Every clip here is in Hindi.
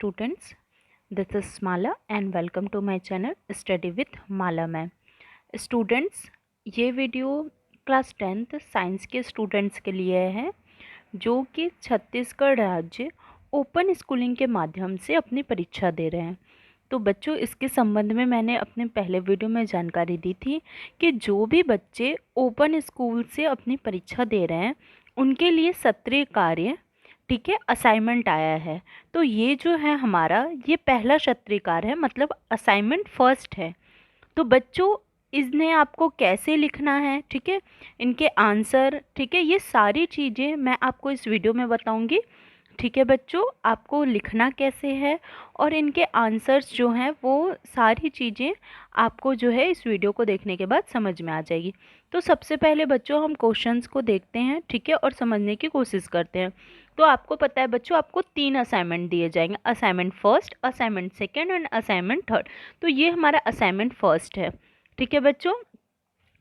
students, this is Mala and welcome to my channel Study with Mala ma'am. Students, ये वीडियो क्लास 10th साइंस के स्टूडेंट्स के लिए है जो कि छत्तीसगढ़ राज्य ओपन स्कूलिंग के माध्यम से अपनी परीक्षा दे रहे हैं। तो बच्चों, इसके संबंध में मैंने अपने पहले वीडियो में जानकारी दी थी कि जो भी बच्चे ओपन स्कूल से अपनी परीक्षा दे रहे हैं उनके लिए सत्रीय कार्य, ठीक है, असाइनमेंट आया है। तो ये जो है हमारा ये पहला सत्रीय कार्य है, मतलब असाइनमेंट फर्स्ट है। तो बच्चों, इसने आपको कैसे लिखना है, ठीक है, इनके आंसर, ठीक है, ये सारी चीज़ें मैं आपको इस वीडियो में बताऊंगी। ठीक है बच्चों, आपको लिखना कैसे है और इनके आंसर्स जो हैं वो सारी चीज़ें आपको जो है इस वीडियो को देखने के बाद समझ में आ जाएगी। तो सबसे पहले बच्चों हम क्वेश्चंस को देखते हैं, ठीक है, और समझने की कोशिश करते हैं। तो आपको पता है बच्चों, आपको 3 असाइनमेंट दिए जाएंगे, assignment first, assignment second and assignment third. तो ये हमारा असाइनमेंट फर्स्ट है, ठीक है बच्चों।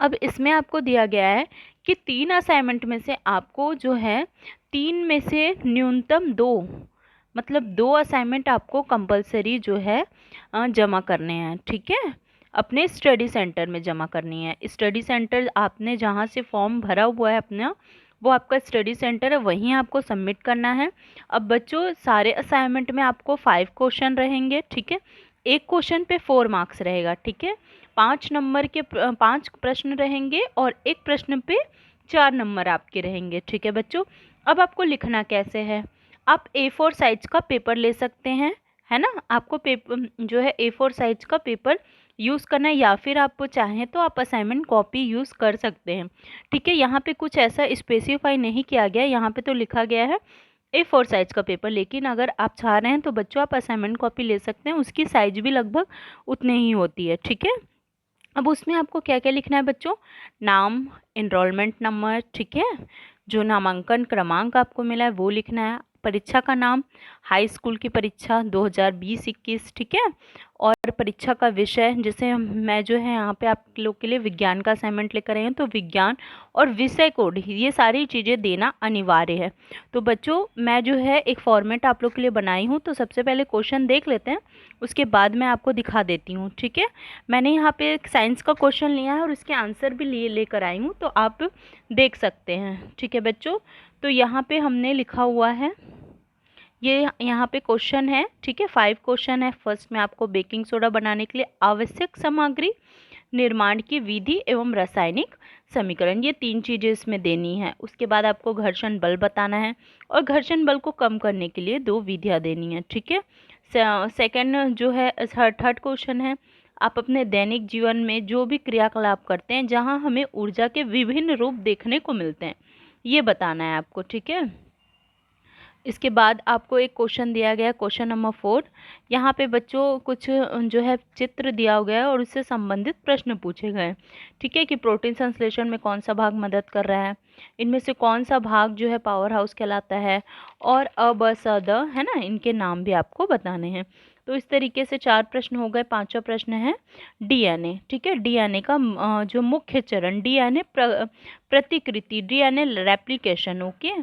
अब इसमें आपको दिया गया है कि 3 असाइनमेंट में से आपको जो है 3 में से न्यूनतम 2, मतलब 2 असाइनमेंट आपको कंपलसरी जो है जमा करने हैं, ठीक है, अपने स्टडी सेंटर में जमा करनी है। स्टडी सेंटर आपने जहाँ से फॉर्म भरा हुआ है अपना, वो आपका स्टडी सेंटर है, वहीं आपको सबमिट करना है। अब बच्चों, सारे असाइनमेंट में आपको 5 क्वेश्चन रहेंगे, ठीक है, एक क्वेश्चन पे 4 मार्क्स रहेगा, ठीक है, 5 नंबर के 5 प्रश्न रहेंगे और एक प्रश्न पे 4 नंबर आपके रहेंगे, ठीक है बच्चों। अब आपको लिखना कैसे है, आप A4 साइज का पेपर ले सकते हैं, है ना। आपको पेपर जो है A4 साइज का पेपर यूज़ करना है, या फिर आप चाहें तो आप असाइनमेंट कॉपी यूज़ कर सकते हैं, ठीक है। यहाँ पे कुछ ऐसा स्पेसिफाई नहीं किया गया, यहाँ पे तो लिखा गया है A4 साइज का पेपर, लेकिन अगर आप चाह रहे हैं तो बच्चों आप असाइनमेंट कॉपी ले सकते हैं, उसकी साइज भी लगभग उतने ही होती है, ठीक है। अब उसमें आपको क्या क्या लिखना है बच्चों, नाम, एनरोलमेंट नंबर, ठीक है, जो नामांकन क्रमांक आपको मिला है वो लिखना है, परीक्षा का नाम, हाई स्कूल की परीक्षा 2020-21, ठीक है, और परीक्षा का विषय, जैसे मैं जो है यहाँ पे आप लोग के लिए विज्ञान का असाइनमेंट लेकर आए हैं, तो विज्ञान और विषय कोड, ये सारी चीज़ें देना अनिवार्य है। तो बच्चों, मैं जो है एक फॉर्मेट आप लोग के लिए बनाई हूँ, तो सबसे पहले क्वेश्चन देख लेते हैं, उसके बाद मैं आपको दिखा देती हूँ, ठीक है। मैंने यहाँ पे एक साइंस का क्वेश्चन लिया है और उसके आंसर भी लेकर आई हूँ, तो आप देख सकते हैं, ठीक है बच्चों। तो यहाँ पे हमने लिखा हुआ है, ये यहाँ पे क्वेश्चन है, ठीक है, 5 क्वेश्चन है। फर्स्ट में आपको बेकिंग सोडा बनाने के लिए आवश्यक सामग्री, निर्माण की विधि एवं रासायनिक समीकरण, ये 3 चीज़ें इसमें देनी है। उसके बाद आपको घर्षण बल बताना है और घर्षण बल को कम करने के लिए 2 विधियाँ देनी है, ठीक है। सेकंड जो है, थर्ड क्वेश्चन है, आप अपने दैनिक जीवन में जो भी क्रियाकलाप करते हैं जहाँ हमें ऊर्जा के विभिन्न रूप देखने को मिलते हैं, ये बताना है आपको, ठीक है। इसके बाद आपको एक क्वेश्चन दिया गया है, क्वेश्चन नंबर 4। यहाँ पे बच्चों कुछ जो है चित्र दिया गया है और उससे संबंधित प्रश्न पूछे गए हैं, ठीक है, कि प्रोटीन संश्लेषण में कौन सा भाग मदद कर रहा है, इनमें से कौन सा भाग जो है पावर हाउस कहलाता है, और अ ब स द, है ना, इनके नाम भी आपको बताने हैं। तो इस तरीके से 4 प्रश्न हो गए। 5वां प्रश्न है डीएनए, ठीक है, डीएनए का जो मुख्य चरण, डीएनए प्रतिकृति, डीएनए रेप्लिकेशन, ओके।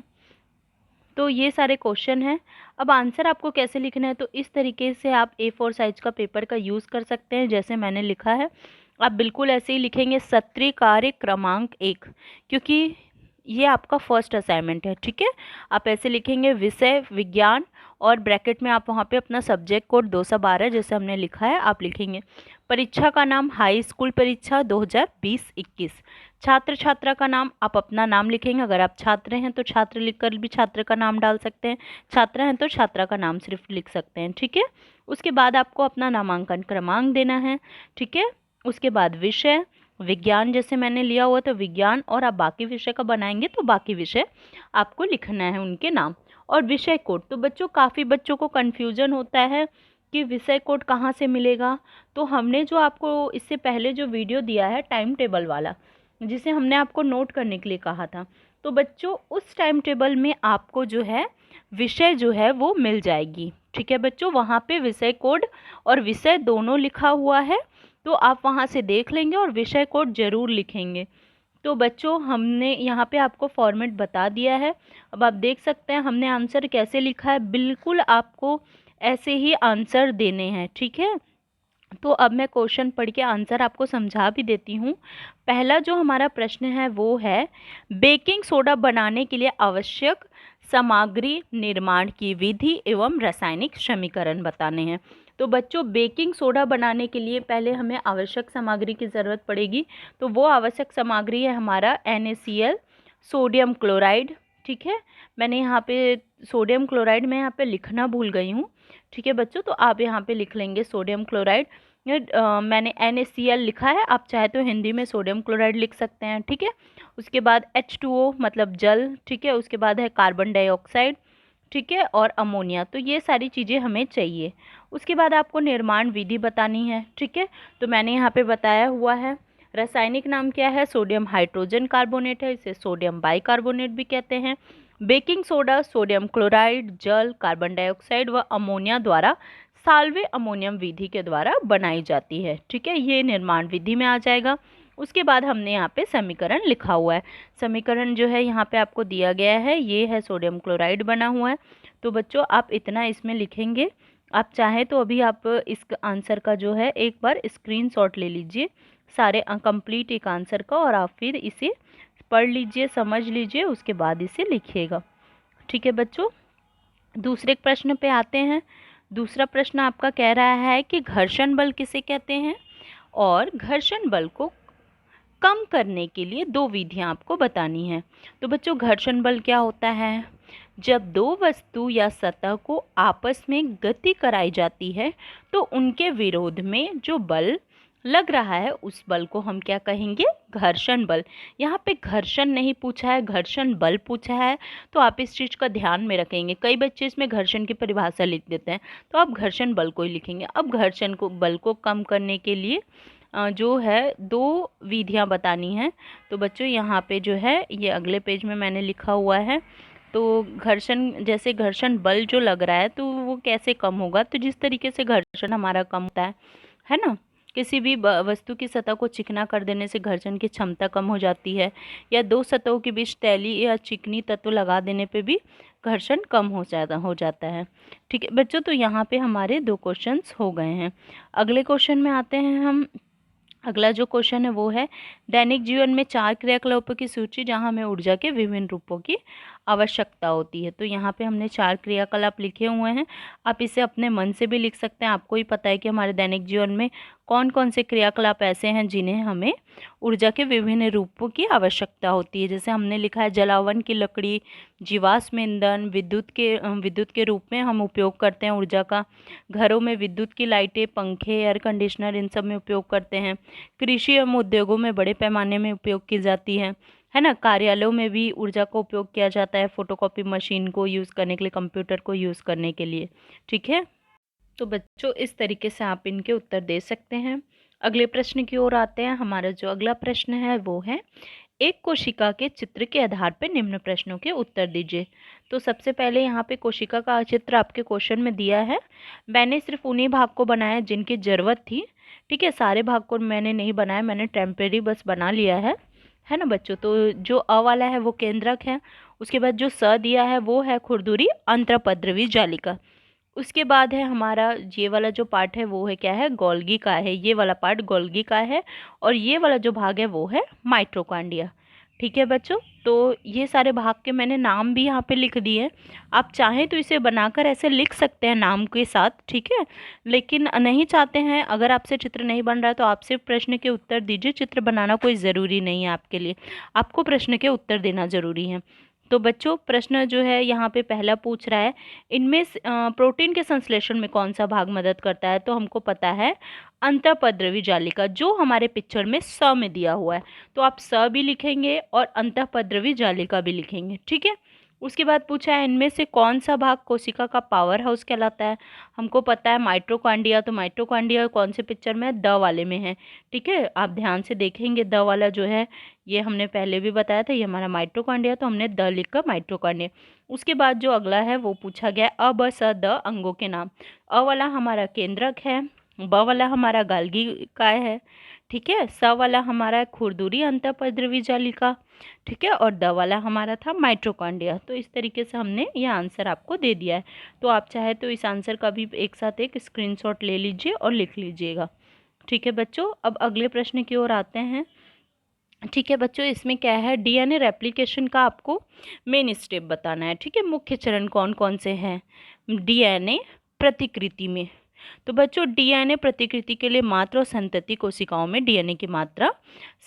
तो ये सारे क्वेश्चन हैं। अब आंसर आपको कैसे लिखना है, तो इस तरीके से आप A4 साइज का पेपर का यूज़ कर सकते हैं, जैसे मैंने लिखा है आप बिल्कुल ऐसे ही लिखेंगे, सत्रीय कार्य क्रमांक 1, क्योंकि ये आपका फर्स्ट असाइनमेंट है, ठीक है। आप ऐसे लिखेंगे, विषय विज्ञान, और ब्रैकेट में आप वहाँ पे अपना सब्जेक्ट कोड 212 जैसे हमने लिखा है आप लिखेंगे। परीक्षा का नाम हाई स्कूल परीक्षा 2020-21। छात्र छात्रा का नाम आप अपना नाम लिखेंगे, अगर आप छात्र हैं तो छात्र लिखकर भी छात्र का नाम डाल सकते हैं, छात्रा हैं तो छात्रा का नाम सिर्फ लिख सकते हैं, ठीक है। उसके बाद आपको अपना नामांकन क्रमांक देना है, ठीक है। उसके बाद विषय विज्ञान, जैसे मैंने लिया हुआ तो विज्ञान, और आप बाकी विषय का बनाएंगे तो बाकी विषय आपको लिखना है उनके नाम, और विषय कोड। तो बच्चों, काफ़ी बच्चों को कन्फ्यूजन होता है कि विषय कोड कहाँ से मिलेगा, तो हमने जो आपको इससे पहले जो वीडियो दिया है टाइम टेबल वाला, जिसे हमने आपको नोट करने के लिए कहा था, तो बच्चों उस टाइम टेबल में आपको जो है विषय जो है वो मिल जाएगी, ठीक है बच्चों। वहाँ पे विषय कोड और विषय दोनों लिखा हुआ है, तो आप वहाँ से देख लेंगे और विषय कोड ज़रूर लिखेंगे। तो बच्चों, हमने यहाँ पे आपको फॉर्मेट बता दिया है। अब आप देख सकते हैं हमने आंसर कैसे लिखा है, बिल्कुल आपको ऐसे ही आंसर देने हैं, ठीक है। तो अब मैं क्वेश्चन पढ़ के आंसर आपको समझा भी देती हूँ। पहला जो हमारा प्रश्न है वो है, बेकिंग सोडा बनाने के लिए आवश्यक सामग्री, निर्माण की विधि एवं रासायनिक समीकरण बताने हैं। तो बच्चों, बेकिंग सोडा बनाने के लिए पहले हमें आवश्यक सामग्री की ज़रूरत पड़ेगी। तो वो आवश्यक सामग्री है हमारा NaCl, सोडियम क्लोराइड, ठीक है। मैंने यहाँ पे सोडियम क्लोराइड में यहाँ पे लिखना भूल गई हूँ, ठीक है बच्चों, तो आप यहाँ पे लिख लेंगे सोडियम क्लोराइड। मैंने NaCl लिखा है, आप चाहे तो हिंदी में सोडियम क्लोराइड लिख सकते हैं, ठीक है। उसके बाद H2O मतलब जल, ठीक है। उसके बाद है कार्बन डाइऑक्साइड, ठीक है, और अमोनिया। तो ये सारी चीज़ें हमें चाहिए। उसके बाद आपको निर्माण विधि बतानी है, ठीक है। तो मैंने यहाँ पे बताया हुआ है। रासायनिक नाम क्या है? सोडियम हाइड्रोजन कार्बोनेट है, इसे सोडियम बाइकार्बोनेट भी कहते हैं। बेकिंग सोडा सोडियम क्लोराइड, जल, कार्बन डाइऑक्साइड व अमोनिया द्वारा साल्वे अमोनियम विधि के द्वारा बनाई जाती है, ठीक है। ये निर्माण विधि में आ जाएगा। उसके बाद हमने यहाँ पे समीकरण लिखा हुआ है। समीकरण जो है यहाँ पे आपको दिया गया है, ये है सोडियम क्लोराइड बना हुआ है। तो बच्चों आप इतना इसमें लिखेंगे। आप चाहें तो अभी आप इस आंसर का जो है एक बार स्क्रीनशॉट ले लीजिए सारे कंप्लीट एक आंसर का, और आप फिर इसे पढ़ लीजिए, समझ लीजिए, उसके बाद इसे लिखिएगा, ठीक है बच्चों। दूसरे प्रश्न पे आते हैं। दूसरा प्रश्न आपका कह रहा है कि घर्षण बल किसे कहते हैं, और घर्षण बल को कम करने के लिए दो विधियां आपको बतानी है। तो बच्चों, घर्षण बल क्या होता है? जब दो वस्तु या सतह को आपस में गति कराई जाती है तो उनके विरोध में जो बल लग रहा है उस बल को हम क्या कहेंगे? घर्षण बल। यहाँ पे घर्षण नहीं पूछा है, घर्षण बल पूछा है। तो आप इस चीज़ का ध्यान में रखेंगे। कई बच्चे इसमें घर्षण की परिभाषा लिख देते हैं, तो आप घर्षण बल को ही लिखेंगे। अब घर्षण को बल को कम करने के लिए जो है दो विधियां बतानी हैं। तो बच्चों यहाँ पे जो है ये अगले पेज में मैंने लिखा हुआ है। तो घर्षण, जैसे घर्षण बल जो लग रहा है तो वो कैसे कम होगा? तो जिस तरीके से घर्षण हमारा कम होता है ना, किसी भी वस्तु की सतह को चिकना कर देने से घर्षण की क्षमता कम हो जाती है, या दो सतहों के बीच तैली या चिकनी तत्व लगा देने पे भी घर्षण कम हो जाता है, ठीक है बच्चों। तो यहाँ पे हमारे दो क्वेश्चंस हो गए हैं। अगले क्वेश्चन में आते हैं हम। अगला जो क्वेश्चन है वो है, दैनिक जीवन में 4 क्रियाकलापों की सूची जहां हमें ऊर्जा के विभिन्न रूपों की आवश्यकता होती है। तो यहाँ पे हमने 4 क्रियाकलाप लिखे हुए हैं। आप इसे अपने मन से भी लिख सकते हैं। आपको ही पता है कि हमारे दैनिक जीवन में कौन कौन से क्रियाकलाप ऐसे हैं जिन्हें हमें ऊर्जा के विभिन्न रूपों की आवश्यकता होती है। जैसे हमने लिखा है, जलावन की लकड़ी, जीवाश्म ईंधन, विद्युत के रूप में हम उपयोग करते हैं ऊर्जा का। घरों में विद्युत की लाइटें, पंखे, एयर कंडीशनर, इन सब में उपयोग करते हैं। कृषि एवं उद्योगों में बड़े पैमाने में उपयोग की जाती है ना। कार्यालयों में भी ऊर्जा का उपयोग किया जाता है, फोटोकॉपी मशीन को यूज़ करने के लिए, कंप्यूटर को यूज़ करने के लिए, ठीक है। तो बच्चों इस तरीके से आप इनके उत्तर दे सकते हैं। अगले प्रश्न की ओर आते हैं। हमारा जो अगला प्रश्न है वो है, एक कोशिका के चित्र के आधार पर निम्न प्रश्नों के उत्तर दीजिए। तो सबसे पहले यहाँ पे कोशिका का चित्र आपके क्वेश्चन में दिया है। मैंने सिर्फ उन्हीं भाग को बनाया जिनकी ज़रूरत थी, ठीक है। सारे भाग को मैंने नहीं बनाया, मैंने टेम्परेरी बस बना लिया है ना बच्चों। तो जो अ वाला है वो केंद्रक है। उसके बाद जो स दिया है वो है खुरदुरी अंतरपद्रवी जालिका। उसके बाद है हमारा ये वाला जो पार्ट है वो है क्या है? गोल्गी का है। ये वाला पार्ट गोल्गी का है, और ये वाला जो भाग है वो है माइटोकॉन्ड्रिया, ठीक है बच्चों। तो ये सारे भाग के मैंने नाम भी यहाँ पे लिख दिए। आप चाहें तो इसे बनाकर ऐसे लिख सकते हैं नाम के साथ, ठीक है। लेकिन नहीं चाहते हैं, अगर आपसे चित्र नहीं बन रहा है तो आप सिर्फ प्रश्न के उत्तर दीजिए। चित्र बनाना कोई ज़रूरी नहीं है आपके लिए, आपको प्रश्न के उत्तर देना ज़रूरी है। तो बच्चों प्रश्न जो है यहाँ पे पहला पूछ रहा है, इनमें प्रोटीन के संश्लेषण में कौन सा भाग मदद करता है? तो हमको पता है अंतःपद्रवी जालिका, जो हमारे पिक्चर में स में दिया हुआ है। तो आप स भी लिखेंगे और अंतःपद्रवी जालिका भी लिखेंगे, ठीक है। उसके बाद पूछा है, इनमें से कौन सा भाग कोशिका का पावर हाउस कहलाता है? हमको पता है माइटोकॉन्ड्रिया। तो माइटोकॉन्ड्रिया कौन से पिक्चर में है? द वाले में है, ठीक है। आप ध्यान से देखेंगे, द वाला जो है ये हमने पहले भी बताया था, ये हमारा माइटोकॉन्ड्रिया, तो हमने द लिखकर माइटोकॉन्ड्रिया। उसके बाद जो अगला है वो पूछा गया, अ ब स द अंगों के नाम। अ वाला हमारा केंद्रक है, ब वाला हमारा गाल्गी काय है, ठीक है। स वाला हमारा है खुरदुरी अंतःपद्रवी जालिका, ठीक है, और द वाला हमारा था माइटोकॉन्ड्रिया। तो इस तरीके से हमने ये आंसर आपको दे दिया है। तो आप चाहे तो इस आंसर का भी एक साथ एक स्क्रीनशॉट ले लीजिए और लिख लीजिएगा। ठीक है बच्चों, अब अगले प्रश्न की ओर आते हैं। ठीक है बच्चों, इसमें क्या है, डीएनए रेप्लिकेशन का आपको मेन स्टेप बताना है। ठीक है, मुख्य चरण कौन कौन से हैं डीएनए प्रतिकृति में। तो बच्चों, डीएनए प्रतिकृति के लिए मात्र और संतति कोशिकाओं में डीएनए की मात्रा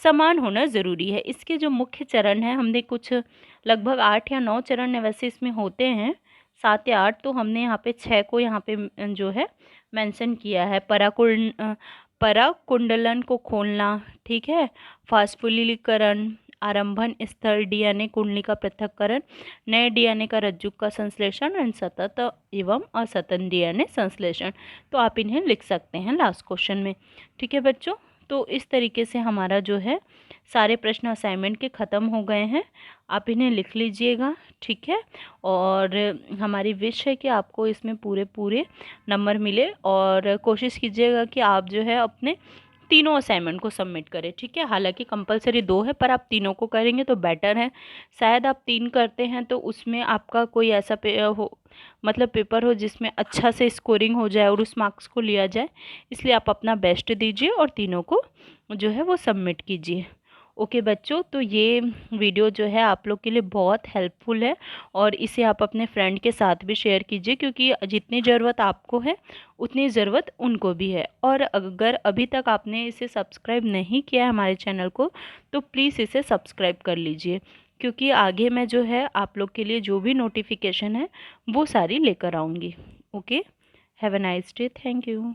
समान होना ज़रूरी है। इसके जो मुख्य चरण हैं, हमने कुछ लगभग 8 या 9 चरण वैसे इसमें होते हैं, 7 या 8, तो हमने यहाँ पे 6 को यहाँ पे जो है मेंशन किया है। पराकुंडलन को खोलना, ठीक है, फास्फोलिलीकरण, आरंभन स्थल, डीएनए कुंडली का पृथक्करण, नए डीएनए का रज्जु का संश्लेषण एंड सतत एवं असतत डीएनए संश्लेषण। तो आप इन्हें लिख सकते हैं लास्ट क्वेश्चन में। ठीक है बच्चों, तो इस तरीके से हमारा जो है सारे प्रश्न असाइनमेंट के ख़त्म हो गए हैं। आप इन्हें लिख लीजिएगा, ठीक है, और हमारी विश है कि आपको इसमें पूरे पूरे नंबर मिले, और कोशिश कीजिएगा कि आप जो है अपने तीनों असाइनमेंट को सबमिट करें। ठीक है, हालांकि कंपलसरी 2 है, पर आप तीनों को करेंगे तो बेटर है। शायद आप 3 करते हैं तो उसमें आपका कोई ऐसा मतलब पेपर हो जिसमें अच्छा से स्कोरिंग हो जाए और उस मार्क्स को लिया जाए। इसलिए आप अपना बेस्ट दीजिए और तीनों को जो है वो सबमिट कीजिए। ओके बच्चों, तो ये वीडियो जो है आप लोग के लिए बहुत हेल्पफुल है, और इसे आप अपने फ्रेंड के साथ भी शेयर कीजिए, क्योंकि जितनी ज़रूरत आपको है उतनी ज़रूरत उनको भी है। और अगर अभी तक आपने इसे सब्सक्राइब नहीं किया है हमारे चैनल को, तो प्लीज़ इसे सब्सक्राइब कर लीजिए, क्योंकि आगे मैं जो है आप लोग के लिए जो भी नोटिफिकेशन है वो सारी लेकर आऊँगी। Okay, have a nice day, thank you.